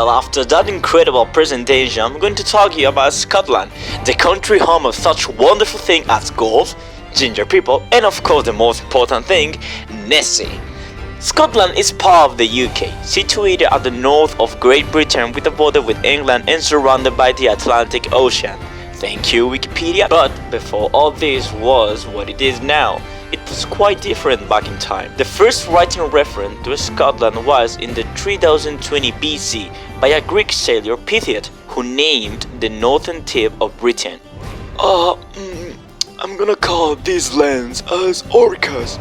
Well, after that incredible presentation, I'm going to talk to you about Scotland, the country home of such wonderful things as golf, ginger people, and of course the most important thing, Nessie. Scotland is part of the UK, situated at the north of Great Britain with a border with England and surrounded by the Atlantic Ocean. Thank you, Wikipedia. But before all this was what it is now, it was quite different back in time. The first written reference to Scotland was in the 3020 BC by a Greek sailor Pytheas, who named the northern tip of Britain. I'm gonna call these lands as Orcas,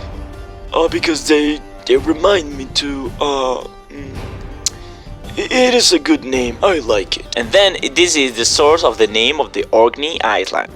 because they remind me to, it is a good name, I like it. And then this is the source of the name of the Orkney Island.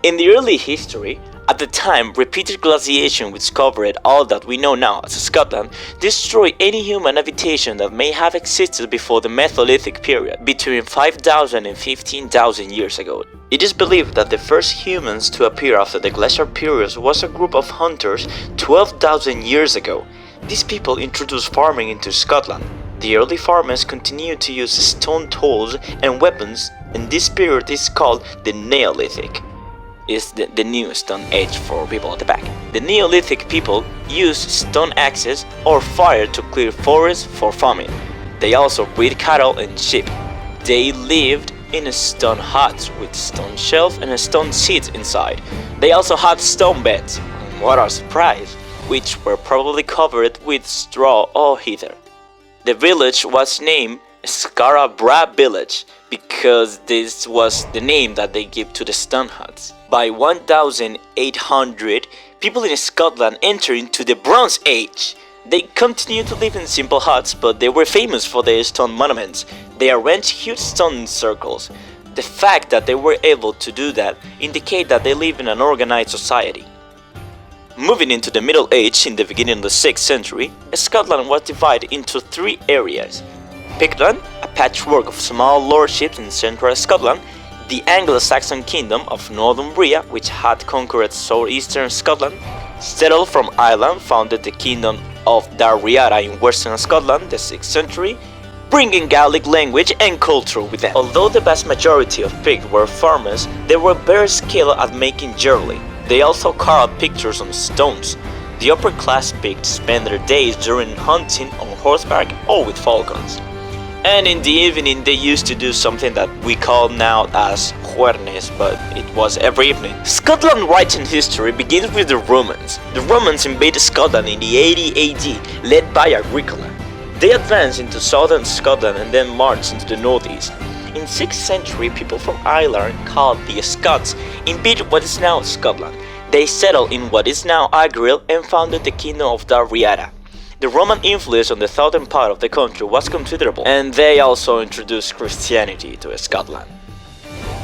In the early history, at the time, repeated glaciation which covered all that we know now as Scotland destroyed any human habitation that may have existed before the Mesolithic period, between 5,000 and 15,000 years ago. It is believed that the first humans to appear after the glacial period was a group of hunters 12,000 years ago. These people introduced farming into Scotland. The early farmers continued to use stone tools and weapons, and this period is called the Neolithic. Is the new Stone Age for people at the back. The Neolithic people used stone axes or fire to clear forests for farming. They also breed cattle and sheep. They lived in stone huts with stone shelves and stone seats inside. They also had stone beds, and what a surprise, which were probably covered with straw or heather. The village was named Skara Village because this was the name that they gave to the stone huts. By 1800, people in Scotland entered into the Bronze Age. They continued to live in simple huts, but they were famous for their stone monuments. They arranged huge stone circles. The fact that they were able to do that indicates that they live in an organized society. Moving into the Middle Age in the beginning of the 6th century, Scotland was divided into three areas. Pictland, a patchwork of small lordships in central Scotland, the Anglo-Saxon Kingdom of Northern Bria, which had conquered southeastern Scotland, settled from Ireland, founded the Kingdom of Dalriada in western Scotland, the 6th century, bringing Gaelic language and culture with them. Although the vast majority of Picts were farmers, they were very skilled at making jewelry. They also carved pictures on stones. The upper-class Picts spent their days during hunting on horseback or with falcons. And in the evening they used to do something that we call now as juernes, but it was every evening. Scotland writing history begins with the Romans. The Romans invaded Scotland in the 80 AD, led by Agricola. They advanced into southern Scotland and then marched into the northeast. In 6th century, people from Ireland, called the Scots, invaded what is now Scotland. They settled in what is now Argyll and founded the Kingdom of Dalriada. The Roman influence on the southern part of the country was considerable, and they also introduced Christianity to Scotland.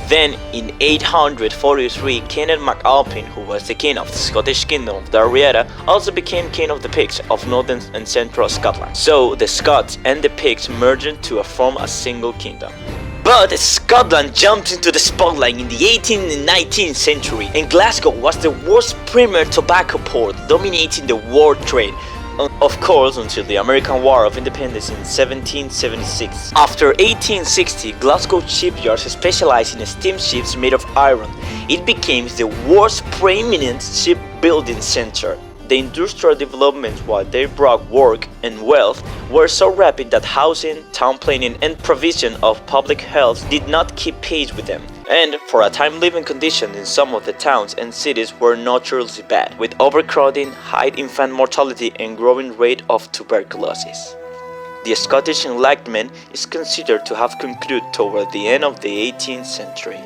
Then, in 843, Kenneth MacAlpin, who was the king of the Scottish Kingdom of Dalriada, also became king of the Picts of northern and central Scotland. So, the Scots and the Picts merged to form a single kingdom. But Scotland jumped into the spotlight in the 18th and 19th century, and Glasgow was the world's premier tobacco port, dominating the world trade. Of course, until the American War of Independence in 1776. After 1860, Glasgow shipyards specialized in steamships made of iron. It became the world's preeminent shipbuilding center. The industrial developments, while they brought work and wealth, were so rapid that housing, town planning, and provision of public health did not keep pace with them. And for a time, living conditions in some of the towns and cities were notoriously bad, with overcrowding, high infant mortality, and growing rate of tuberculosis. The Scottish Enlightenment is considered to have concluded toward the end of the 18th century.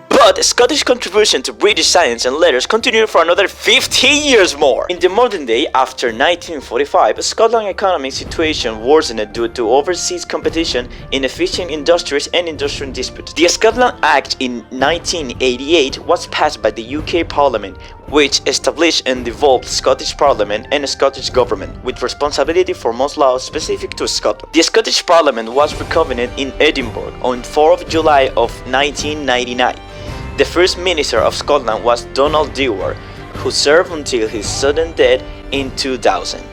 But Scottish contribution to British science and letters continued for another 50 years more. In the modern day, after 1945, Scotland's economic situation worsened due to overseas competition, inefficient industries, and industrial disputes. The Scotland Act in 1988 was passed by the UK Parliament, which established and devolved Scottish Parliament and Scottish Government, with responsibility for most laws specific to Scotland. The Scottish Parliament was reconvened in Edinburgh on 4th of July of 1999. The first Minister of Scotland was Donald Dewar, who served until his sudden death in 2000.